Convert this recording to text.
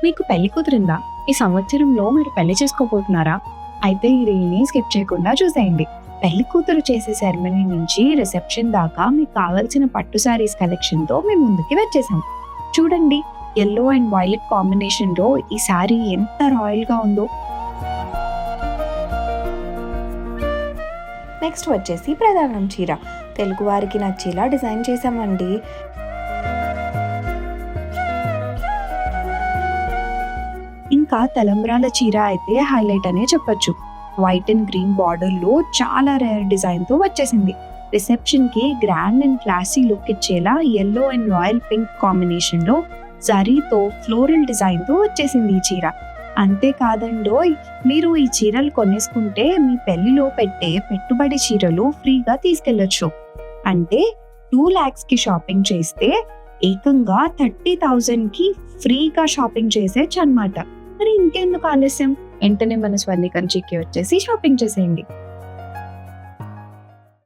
మీకు పెళ్లి కుదిరిందా? ఈ సంవత్సరంలో మీరు పెళ్లి చేసుకోబోతున్నారా? అయితే ఈ రీల్ని స్కిప్ చేయకుండా చూసేయండి. పెళ్లి కూతురు చేసే సెరమనీ నుంచి రిసెప్షన్ దాకా మీకు కావాల్సిన పట్టు శారీస్ కలెక్షన్ తో మేము ముందుకి వచ్చేసాం. చూడండి, ఎల్లో అండ్ వైలెట్ కాంబినేషన్ లో ఈ శారీ ఎంత రాయల్ గా ఉందో. నెక్స్ట్ వచ్చేసి ప్రధానం చీర. తెలుగు వారికి నచ్చేలా డిజైన్ చేసామండి. ఇంకా తలంబ్రాల చీర అయితే హైలైట్ అనే చెప్పొచ్చు. వైట్ అండ్ గ్రీన్ బార్డర్ లో చాలా రేర్ డిజైన్ తో వచ్చేసింది. రిసెప్షన్ కి గ్రాండ్ అండ్ క్లాసీ లుక్ ఇచ్చేలా yellow and royal pink combination లో జరీతో ఫ్లోరల్ డిజైన్ తో వచ్చేసింది ఈ చీర. అంతేకాదండోయ్, మీరు ఈ చీరలు కొనేసుకుంటే మీ పెళ్లిలో పెట్టే పెట్టుబడి చీరలు ఫ్రీగా తీసుకెళ్లొచ్చు. అంటే 2 lakhs కి షాపింగ్ చేస్తే ఏకంగా 30,000 కి ఫ్రీగా షాపింగ్ చేసేయచ్చు అన్నమాట. మరి ఇంకెందుకు ఆలస్యం, వెంటనే మన స్వర్ణికంచికి వచ్చేసి షాపింగ్ చేసేయండి.